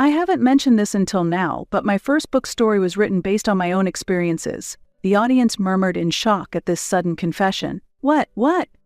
I haven't mentioned this until now, but my first book story was written based on my own experiences. The audience murmured in shock at this sudden confession. What?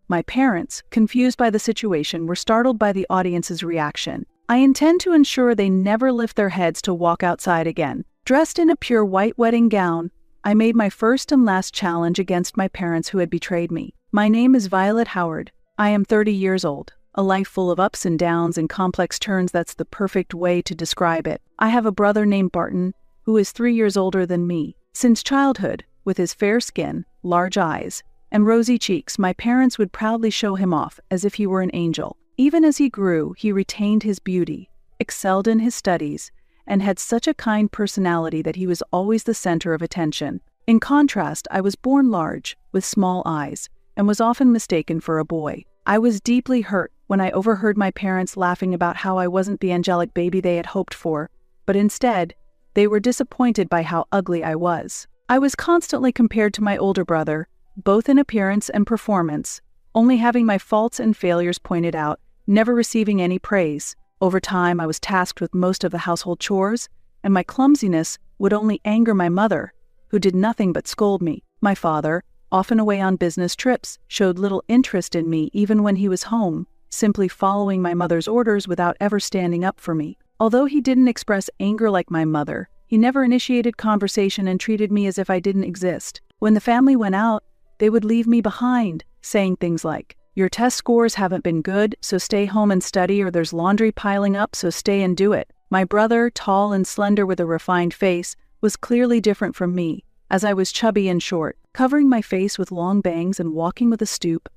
My parents, confused by the situation, were startled by the audience's reaction. I intend to ensure they never lift their heads to walk outside again. Dressed in a pure white wedding gown, I made my first and last challenge against my parents who had betrayed me. My name is Violet Howard. I am 30 years old. A life full of ups and downs and complex turns, that's the perfect way to describe it. I have a brother named Barton, who is 3 years older than me. Since childhood, with his fair skin, large eyes, and rosy cheeks, my parents would proudly show him off as if he were an angel. Even as he grew, he retained his beauty, excelled in his studies, and had such a kind personality that he was always the center of attention. In contrast, I was born large, with small eyes, and was often mistaken for a boy. I was deeply hurt when I overheard my parents laughing about how I wasn't the angelic baby they had hoped for, but instead, they were disappointed by how ugly I was. I was constantly compared to my older brother, both in appearance and performance, only having my faults and failures pointed out, never receiving any praise. Over time, I was tasked with most of the household chores, and my clumsiness would only anger my mother, who did nothing but scold me. My father, often away on business trips, showed little interest in me even when he was home, simply following my mother's orders without ever standing up for me. Although he didn't express anger like my mother, he never initiated conversation and treated me as if I didn't exist. When the family went out, they would leave me behind, saying things like, "Your test scores haven't been good, so stay home and study, or there's laundry piling up, so stay and do it." My brother, tall and slender with a refined face, was clearly different from me, as I was chubby and short. Covering my face with long bangs and walking with a stoop,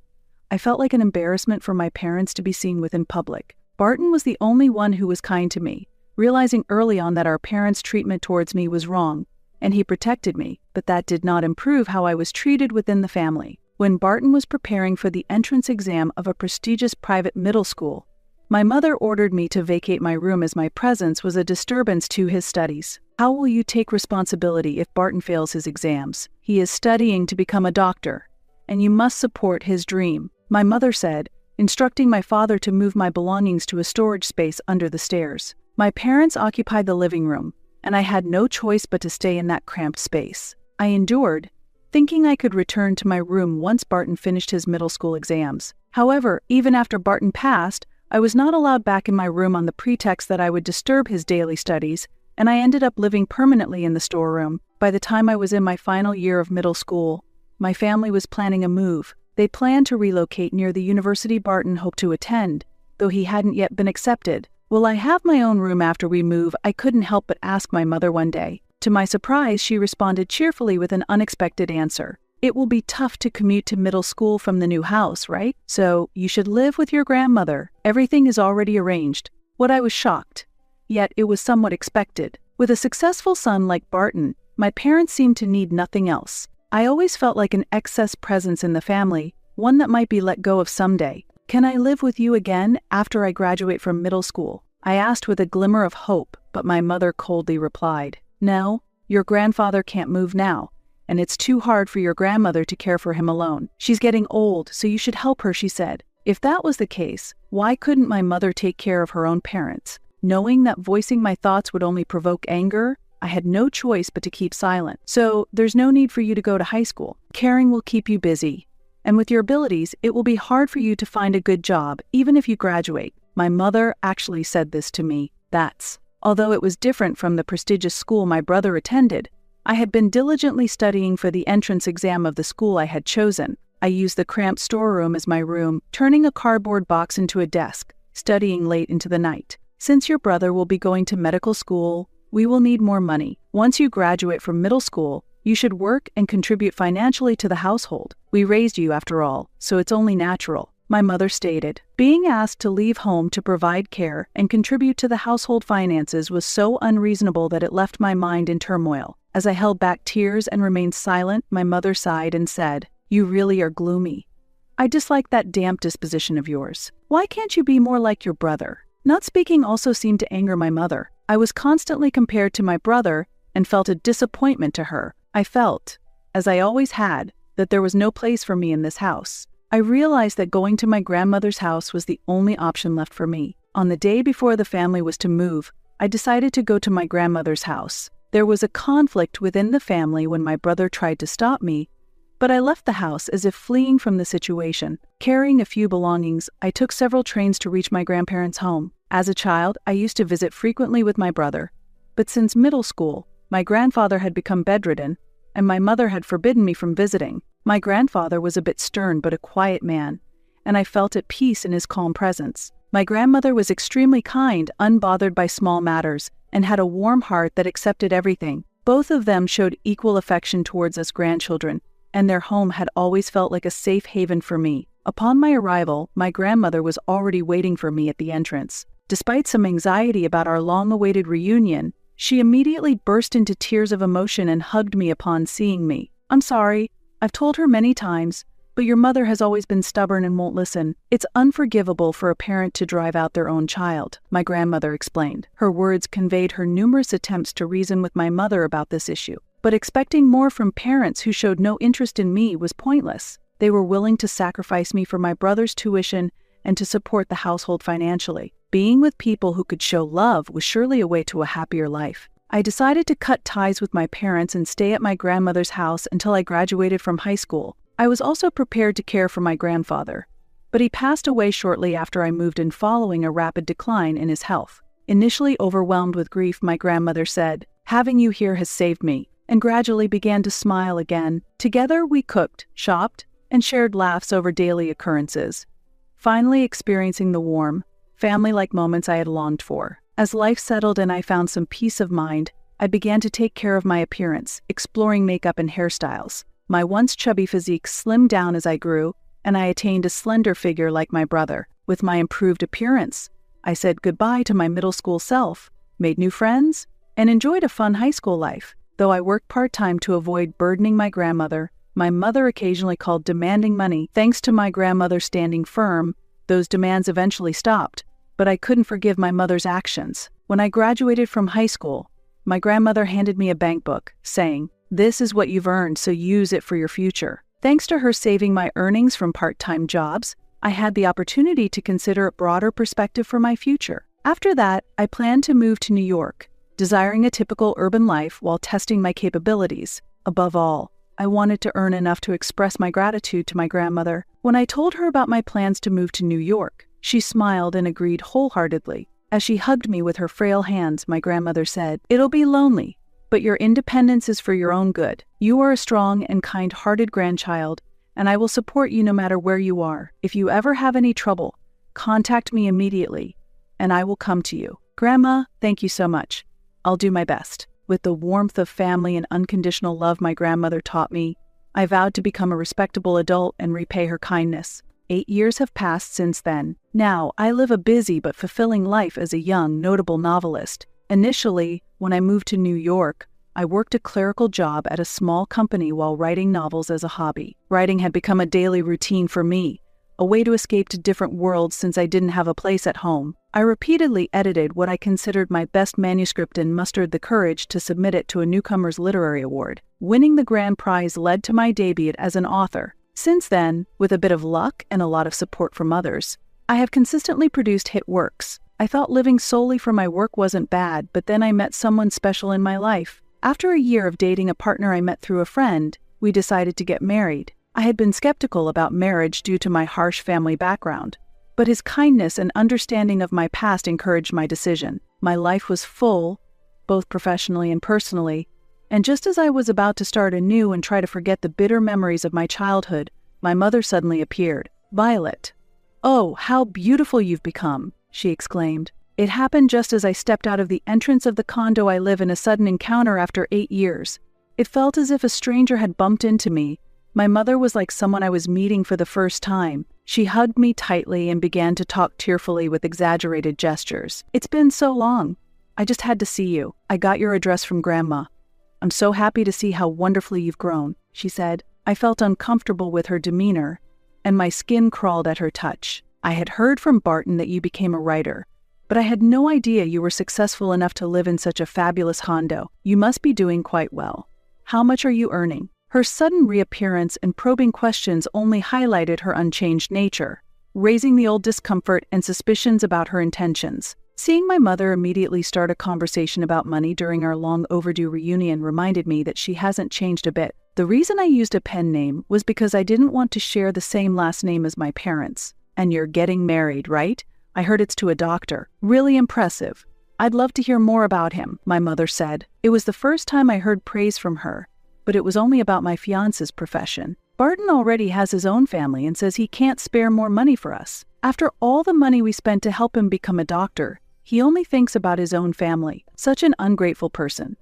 I felt like an embarrassment for my parents to be seen with in public. Barton was the only one who was kind to me, realizing early on that our parents' treatment towards me was wrong, and he protected me, but that did not improve how I was treated within the family. When Barton was preparing for the entrance exam of a prestigious private middle school, my mother ordered me to vacate my room as my presence was a disturbance to his studies. "How will you take responsibility if Barton fails his exams? He is studying to become a doctor, and you must support his dream," my mother said, instructing my father to move my belongings to a storage space under the stairs. My parents occupied the living room, and I had no choice but to stay in that cramped space. I endured, thinking I could return to my room once Barton finished his middle school exams. However, even after Barton passed, I was not allowed back in my room on the pretext that I would disturb his daily studies, and I ended up living permanently in the storeroom. By the time I was in my final year of middle school, my family was planning a move. They planned to relocate near the university Barton hoped to attend, though he hadn't yet been accepted. "Will I have my own room after we move?" I couldn't help but ask my mother one day. To my surprise, she responded cheerfully with an unexpected answer. "It will be tough to commute to middle school from the new house, right? So you should live with your grandmother. Everything is already arranged." What I was shocked, yet it was somewhat expected. With a successful son like Barton, my parents seemed to need nothing else. I always felt like an excess presence in the family, one that might be let go of someday. "Can I live with you again after I graduate from middle school?" I asked with a glimmer of hope, but my mother coldly replied, "No, your grandfather can't move now, and it's too hard for your grandmother to care for him alone. She's getting old, so you should help her," she said. If that was the case, why couldn't my mother take care of her own parents? Knowing that voicing my thoughts would only provoke anger, I had no choice but to keep silent. "So, there's no need for you to go to high school. Caring will keep you busy. And with your abilities, it will be hard for you to find a good job, even if you graduate." My mother actually said this to me. Although it was different from the prestigious school my brother attended, I had been diligently studying for the entrance exam of the school I had chosen. I used the cramped storeroom as my room, turning a cardboard box into a desk, studying late into the night. "Since your brother will be going to medical school, we will need more money. Once you graduate from middle school, you should work and contribute financially to the household. We raised you after all, so it's only natural," my mother stated. Being asked to leave home to provide care and contribute to the household finances was so unreasonable that it left my mind in turmoil. As I held back tears and remained silent, my mother sighed and said, "You really are gloomy. I dislike that damp disposition of yours. Why can't you be more like your brother?" Not speaking also seemed to anger my mother. I was constantly compared to my brother and felt a disappointment to her. I felt, as I always had, that there was no place for me in this house. I realized that going to my grandmother's house was the only option left for me. On the day before the family was to move, I decided to go to my grandmother's house. There was a conflict within the family when my brother tried to stop me, but I left the house as if fleeing from the situation. Carrying a few belongings, I took several trains to reach my grandparents' home. As a child, I used to visit frequently with my brother, but since middle school, my grandfather had become bedridden, and my mother had forbidden me from visiting. My grandfather was a bit stern but a quiet man, and I felt at peace in his calm presence. My grandmother was extremely kind, unbothered by small matters, and had a warm heart that accepted everything. Both of them showed equal affection towards us grandchildren, and their home had always felt like a safe haven for me. Upon my arrival, my grandmother was already waiting for me at the entrance. Despite some anxiety about our long-awaited reunion, she immediately burst into tears of emotion and hugged me upon seeing me. "I'm sorry. I've told her many times, but your mother has always been stubborn and won't listen. It's unforgivable for a parent to drive out their own child," my grandmother explained. Her words conveyed her numerous attempts to reason with my mother about this issue. But expecting more from parents who showed no interest in me was pointless. They were willing to sacrifice me for my brother's tuition and to support the household financially. Being with people who could show love was surely a way to a happier life. I decided to cut ties with my parents and stay at my grandmother's house until I graduated from high school. I was also prepared to care for my grandfather, but he passed away shortly after I moved in following a rapid decline in his health. Initially overwhelmed with grief, my grandmother said, "Having you here has saved me," and gradually began to smile again. Together we cooked, shopped, and shared laughs over daily occurrences, finally experiencing the warm, family-like moments I had longed for. As life settled and I found some peace of mind, I began to take care of my appearance, exploring makeup and hairstyles. My once chubby physique slimmed down as I grew, and I attained a slender figure like my brother. With my improved appearance, I said goodbye to my middle school self, made new friends, and enjoyed a fun high school life. Though I worked part-time to avoid burdening my grandmother, my mother occasionally called demanding money. Thanks to my grandmother standing firm, those demands eventually stopped, but I couldn't forgive my mother's actions. When I graduated from high school, my grandmother handed me a bank book, saying, "This is what you've earned, so use it for your future." Thanks to her saving my earnings from part-time jobs, I had the opportunity to consider a broader perspective for my future. After that, I planned to move to New York, desiring a typical urban life while testing my capabilities. Above all, I wanted to earn enough to express my gratitude to my grandmother. When I told her about my plans to move to New York, she smiled and agreed wholeheartedly. As she hugged me with her frail hands, my grandmother said, "It'll be lonely, but your independence is for your own good. You are a strong and kind-hearted grandchild, and I will support you no matter where you are. If you ever have any trouble, contact me immediately, and I will come to you." "Grandma, thank you so much. I'll do my best." With the warmth of family and unconditional love my grandmother taught me, I vowed to become a respectable adult and repay her kindness. 8 years have passed since then. Now, I live a busy but fulfilling life as a young, notable novelist. Initially, when I moved to New York, I worked a clerical job at a small company while writing novels as a hobby. Writing had become a daily routine for me, a way to escape to different worlds since I didn't have a place at home. I repeatedly edited what I considered my best manuscript and mustered the courage to submit it to a Newcomers Literary Award. Winning the grand prize led to my debut as an author. Since then, with a bit of luck and a lot of support from others, I have consistently produced hit works. I thought living solely for my work wasn't bad, but then I met someone special in my life. After a year of dating a partner I met through a friend, we decided to get married. I had been skeptical about marriage due to my harsh family background, but his kindness and understanding of my past encouraged my decision. My life was full, both professionally and personally, and just as I was about to start anew and try to forget the bitter memories of my childhood, my mother suddenly appeared. "Violet, oh, how beautiful you've become," she exclaimed. It happened just as I stepped out of the entrance of the condo I live in, a sudden encounter after 8 years. It felt as if a stranger had bumped into me. My mother was like someone I was meeting for the first time. She hugged me tightly and began to talk tearfully with exaggerated gestures. "It's been so long. I just had to see you. I got your address from Grandma. I'm so happy to see how wonderfully you've grown," she said. I felt uncomfortable with her demeanor, and my skin crawled at her touch. "I had heard from Barton that you became a writer, but I had no idea you were successful enough to live in such a fabulous condo. You must be doing quite well. How much are you earning?" Her sudden reappearance and probing questions only highlighted her unchanged nature, raising the old discomfort and suspicions about her intentions. Seeing my mother immediately start a conversation about money during our long overdue reunion reminded me that she hasn't changed a bit. The reason I used a pen name was because I didn't want to share the same last name as my parents. And you're getting married, right? I heard it's to a doctor. Really impressive. I'd love to hear more about him, my mother said. It was the first time I heard praise from her, but it was only about my fiance's profession. Barton already has his own family and says he can't spare more money for us. After all the money we spent to help him become a doctor, he only thinks about his own family. Such an ungrateful person.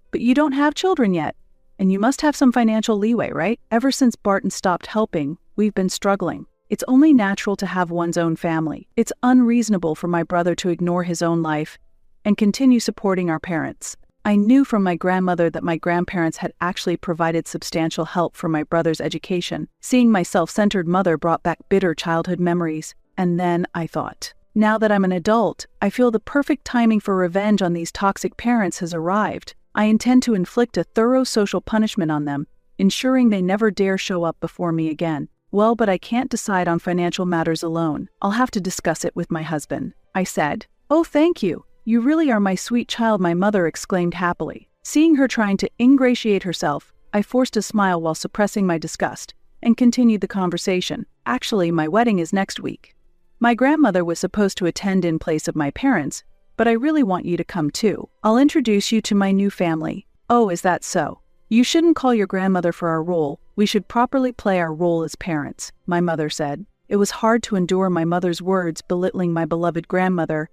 But you don't have children yet, and you must have some financial leeway, right? Ever since Barton stopped helping, we've been struggling. It's only natural to have one's own family. It's unreasonable for my brother to ignore his own life and continue supporting our parents. I knew from my grandmother that my grandparents had actually provided substantial help for my brother's education. Seeing my self-centered mother brought back bitter childhood memories. And then I thought, now that I'm an adult, I feel the perfect timing for revenge on these toxic parents has arrived. I intend to inflict a thorough social punishment on them, ensuring they never dare show up before me again. Well, but I can't decide on financial matters alone. I'll have to discuss it with my husband, I said. Oh, thank you. You really are my sweet child, my mother exclaimed happily. Seeing her trying to ingratiate herself, I forced a smile while suppressing my disgust, and continued the conversation. Actually, my wedding is next week. My grandmother was supposed to attend in place of my parents, but I really want you to come too. I'll introduce you to my new family. Oh, is that so? You shouldn't call your grandmother for our role. We should properly play our role as parents, my mother said. It was hard to endure my mother's words belittling my beloved grandmother,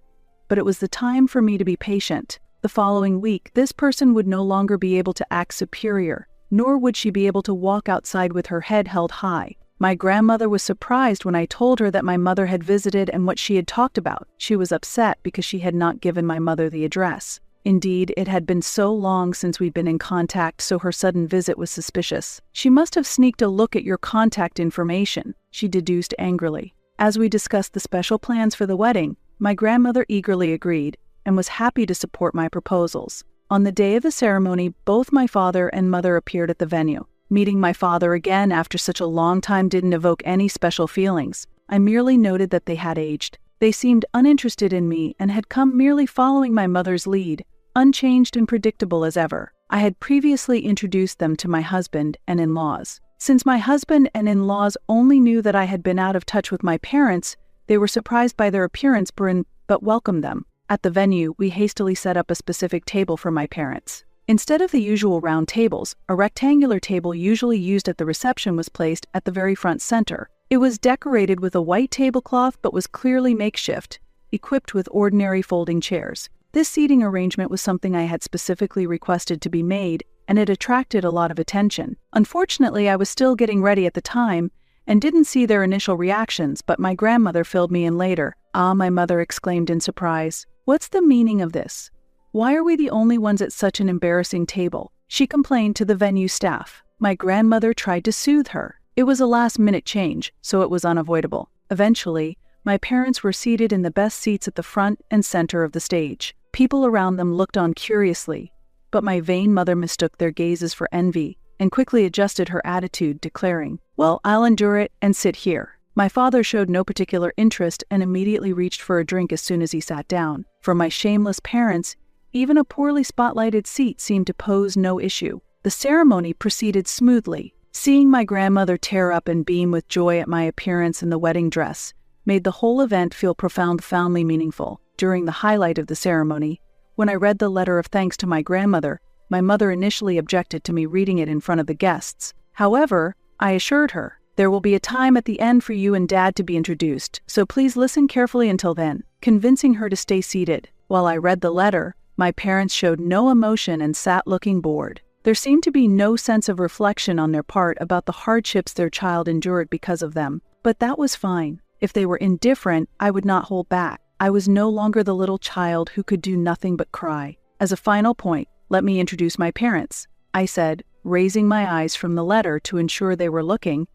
but it was the time for me to be patient. The following week, this person would no longer be able to act superior, nor would she be able to walk outside with her head held high. My grandmother was surprised when I told her that my mother had visited and what she had talked about. She was upset because she had not given my mother the address. Indeed, it had been so long since we'd been in contact, so her sudden visit was suspicious. She must have sneaked a look at your contact information, she deduced angrily. As we discussed the special plans for the wedding, my grandmother eagerly agreed and was happy to support my proposals. On the day of the ceremony, both my father and mother appeared at the venue. Meeting my father again after such a long time didn't evoke any special feelings. I merely noted that they had aged. They seemed uninterested in me and had come merely following my mother's lead, unchanged and predictable as ever. I had previously introduced them to my husband and in-laws. Since my husband and in-laws only knew that I had been out of touch with my parents, they were surprised by their appearance but welcomed them. At the venue, we hastily set up a specific table for my parents. Instead of the usual round tables, a rectangular table usually used at the reception was placed at the very front center. It was decorated with a white tablecloth but was clearly makeshift, equipped with ordinary folding chairs. This seating arrangement was something I had specifically requested to be made, and it attracted a lot of attention. Unfortunately, I was still getting ready at the time and didn't see their initial reactions, but my grandmother filled me in later. Ah, my mother exclaimed in surprise. What's the meaning of this? Why are we the only ones at such an embarrassing table? She complained to the venue staff. My grandmother tried to soothe her. It was a last-minute change, so it was unavoidable. Eventually, my parents were seated in the best seats at the front and center of the stage. People around them looked on curiously, but my vain mother mistook their gazes for envy and quickly adjusted her attitude, declaring, "Well, I'll endure it and sit here." My father showed no particular interest and immediately reached for a drink as soon as he sat down. For my shameless parents, even a poorly spotlighted seat seemed to pose no issue. The ceremony proceeded smoothly. Seeing my grandmother tear up and beam with joy at my appearance in the wedding dress made the whole event feel profoundly meaningful. During the highlight of the ceremony, when I read the letter of thanks to my grandmother, my mother initially objected to me reading it in front of the guests. However, I assured her, "There will be a time at the end for you and Dad to be introduced, so please listen carefully until then," convincing her to stay seated. While I read the letter, my parents showed no emotion and sat looking bored. There seemed to be no sense of reflection on their part about the hardships their child endured because of them. But that was fine. If they were indifferent, I would not hold back. I was no longer the little child who could do nothing but cry. As a final point, let me introduce my parents, I said, raising my eyes from the letter to ensure they were looking,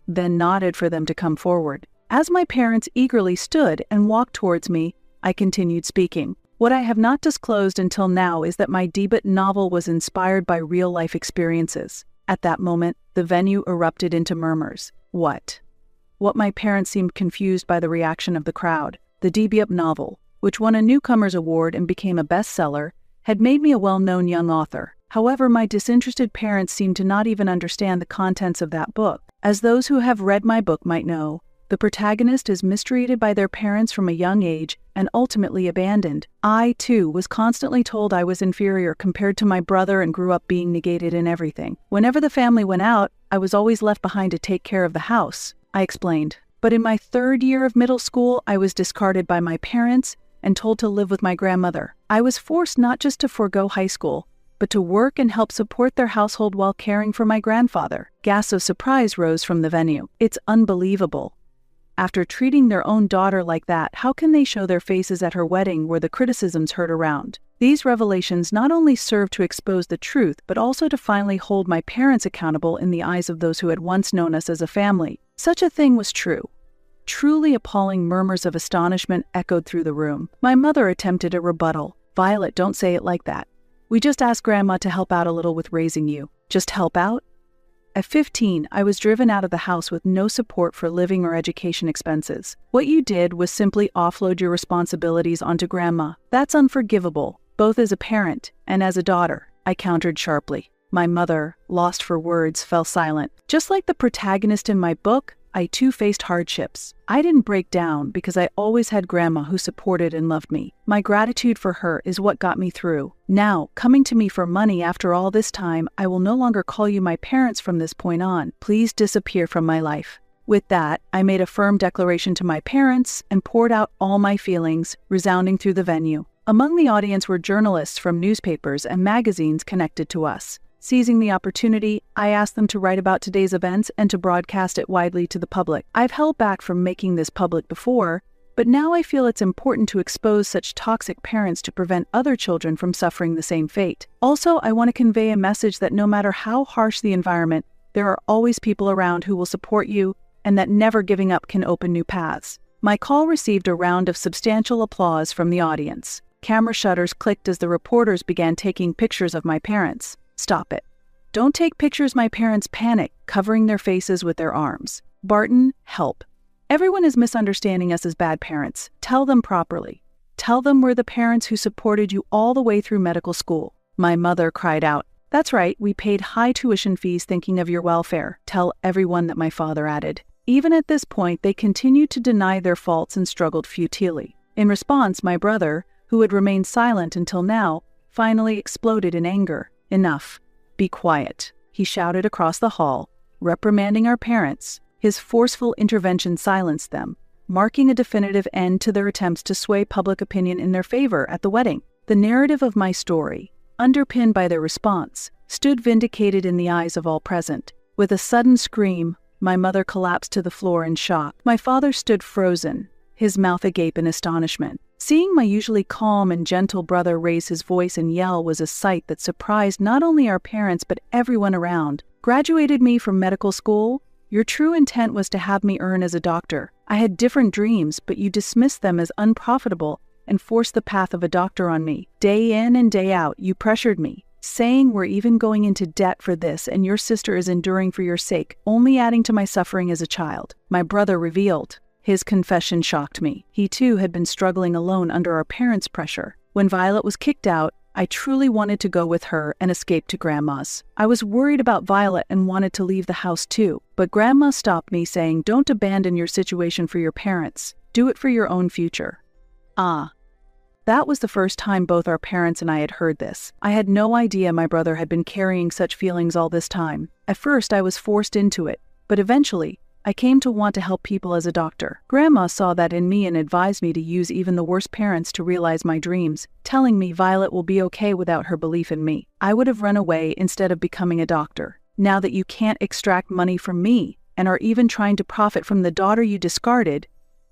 then nodded for them to come forward. As my parents eagerly stood and walked towards me, I continued speaking. What I have not disclosed until now is that my debut novel was inspired by real-life experiences. At that moment, the venue erupted into murmurs. What my parents seemed confused by the reaction of the crowd. The debut novel. which won a Newcomer's Award and became a bestseller, had made me a well-known young author. However, my disinterested parents seemed to not even understand the contents of that book. As those who have read my book might know, the protagonist is mistreated by their parents from a young age and ultimately abandoned. I, too, was constantly told I was inferior compared to my brother and grew up being negated in everything. Whenever the family went out, I was always left behind to take care of the house, I explained. But in my 3rd year of middle school, I was discarded by my parents and told to live with my grandmother. I was forced not just to forego high school, but to work and help support their household while caring for my grandfather. Gasps of surprise rose from the venue. It's unbelievable. After treating their own daughter like that, how can they show their faces at her wedding where the criticisms heard around? These revelations not only served to expose the truth, but also to finally hold my parents accountable in the eyes of those who had once known us as a family. Such a thing was true. Truly appalling murmurs of astonishment echoed through the room. My mother attempted a rebuttal. "Violet, don't say it like that. We just asked Grandma to help out a little with raising you." Just help out? At 15, I was driven out of the house with no support for living or education expenses. What you did was simply offload your responsibilities onto Grandma. That's unforgivable, both as a parent and as a daughter, I countered sharply. My mother, lost for words, fell silent. Just like the protagonist in my book, I too faced hardships. I didn't break down because I always had Grandma who supported and loved me. My gratitude for her is what got me through. Now, coming to me for money after all this time, I will no longer call you my parents from this point on. Please disappear from my life. With that, I made a firm declaration to my parents and poured out all my feelings, resounding through the venue. Among the audience were journalists from newspapers and magazines connected to us. Seizing the opportunity, I asked them to write about today's events and to broadcast it widely to the public. I've held back from making this public before, but now I feel it's important to expose such toxic parents to prevent other children from suffering the same fate. Also, I want to convey a message that no matter how harsh the environment, there are always people around who will support you, and that never giving up can open new paths. My call received a round of substantial applause from the audience. Camera shutters clicked as the reporters began taking pictures of my parents. Stop it. Don't take pictures, my parents panicked, covering their faces with their arms. Barton, help. Everyone is misunderstanding us as bad parents. Tell them properly. Tell them we're the parents who supported you all the way through medical school. My mother cried out. That's right, we paid high tuition fees thinking of your welfare. Tell everyone that, my father added. Even at this point, they continued to deny their faults and struggled futilely. In response, my brother, who had remained silent until now, finally exploded in anger. Enough. Be quiet, he shouted across the hall, reprimanding our parents. His forceful intervention silenced them, marking a definitive end to their attempts to sway public opinion in their favor at the wedding. The narrative of my story, underpinned by their response, stood vindicated in the eyes of all present. With a sudden scream, my mother collapsed to the floor in shock. My father stood frozen, his mouth agape in astonishment. Seeing my usually calm and gentle brother raise his voice and yell was a sight that surprised not only our parents but everyone around. Graduated me from medical school? Your true intent was to have me earn as a doctor. I had different dreams, but you dismissed them as unprofitable and forced the path of a doctor on me. Day in and day out, you pressured me, saying we're even going into debt for this and your sister is enduring for your sake, only adding to my suffering as a child. My brother revealed. His confession shocked me. He too had been struggling alone under our parents' pressure. When Violet was kicked out, I truly wanted to go with her and escape to Grandma's. I was worried about Violet and wanted to leave the house too, but Grandma stopped me, saying, "Don't abandon your situation for your parents. Do it for your own future." That was the first time both our parents and I had heard this. I had no idea my brother had been carrying such feelings all this time. At first, I was forced into it, but eventually, I came to want to help people as a doctor. Grandma saw that in me and advised me to use even the worst parents to realize my dreams, telling me Violet will be okay without her belief in me. I would have run away instead of becoming a doctor. Now that you can't extract money from me and are even trying to profit from the daughter you discarded,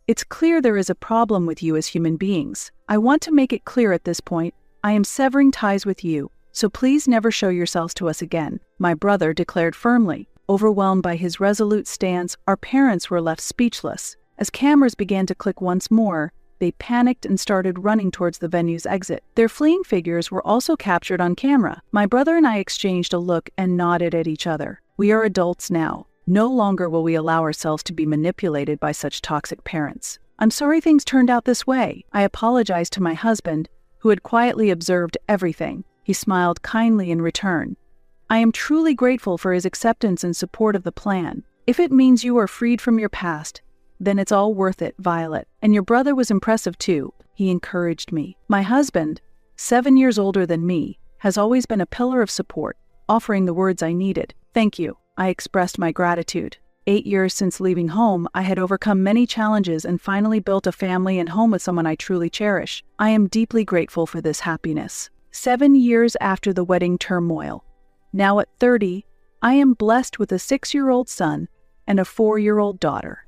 it's clear there is a problem with you as human beings. I want to make it clear at this point, I am severing ties with you, so please never show yourselves to us again, my brother declared firmly. Overwhelmed by his resolute stance, our parents were left speechless. As cameras began to click once more, they panicked and started running towards the venue's exit. Their fleeing figures were also captured on camera. My brother and I exchanged a look and nodded at each other. We are adults now. No longer will we allow ourselves to be manipulated by such toxic parents. I'm sorry things turned out this way. I apologized to my husband, who had quietly observed everything. He smiled kindly in return. I am truly grateful for his acceptance and support of the plan. If it means you are freed from your past, then it's all worth it, Violet. And your brother was impressive too. He encouraged me. My husband, 7 years older than me, has always been a pillar of support, offering the words I needed. Thank you. I expressed my gratitude. 8 years since leaving home, I had overcome many challenges and finally built a family and home with someone I truly cherish. I am deeply grateful for this happiness. 7 years after the wedding turmoil. Now at 30, I am blessed with a 6-year-old son and a 4-year-old daughter.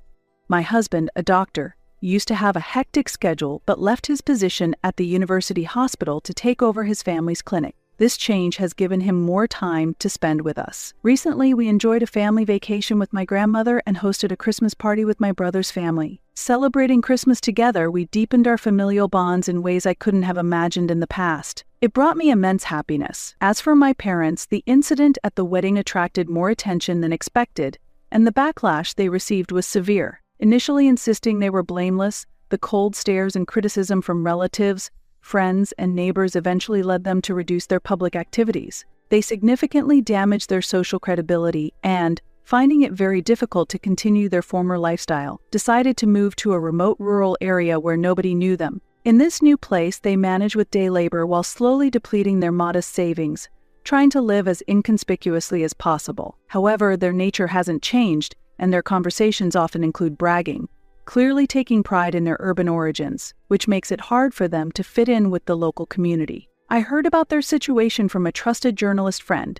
My husband, a doctor, used to have a hectic schedule but left his position at the university hospital to take over his family's clinic. This change has given him more time to spend with us. Recently, we enjoyed a family vacation with my grandmother and hosted a Christmas party with my brother's family. Celebrating Christmas together, we deepened our familial bonds in ways I couldn't have imagined in the past. It brought me immense happiness. As for my parents, the incident at the wedding attracted more attention than expected, and the backlash they received was severe. Initially insisting they were blameless, the cold stares and criticism from relatives, friends, and neighbors eventually led them to reduce their public activities. They significantly damaged their social credibility and, finding it very difficult to continue their former lifestyle, decided to move to a remote rural area where nobody knew them. In this new place, they managed with day labor while slowly depleting their modest savings, trying to live as inconspicuously as possible. However, their nature hasn't changed, and their conversations often include bragging, clearly taking pride in their urban origins, which makes it hard for them to fit in with the local community. I heard about their situation from a trusted journalist friend,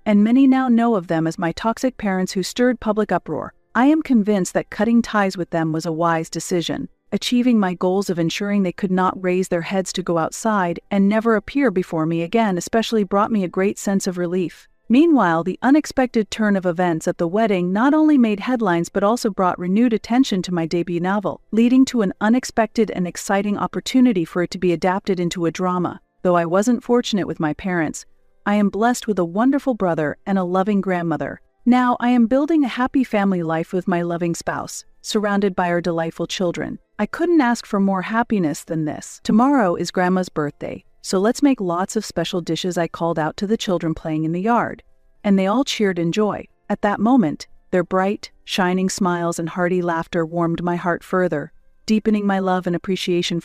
and many now know of them as my toxic parents who stirred public uproar. I am convinced that cutting ties with them was a wise decision, achieving my goals of ensuring they could not raise their heads to go outside and never appear before me again especially brought me a great sense of relief. Meanwhile, the unexpected turn of events at the wedding not only made headlines but also brought renewed attention to my debut novel, leading to an unexpected and exciting opportunity for it to be adapted into a drama. Though I wasn't fortunate with my parents, I am blessed with a wonderful brother and a loving grandmother. Now I am building a happy family life with my loving spouse, surrounded by our delightful children. I couldn't ask for more happiness than this. Tomorrow is Grandma's birthday, so let's make lots of special dishes, I called out to the children playing in the yard, and they all cheered in joy. At that moment, their bright, shining smiles and hearty laughter warmed my heart further, deepening my love and appreciation for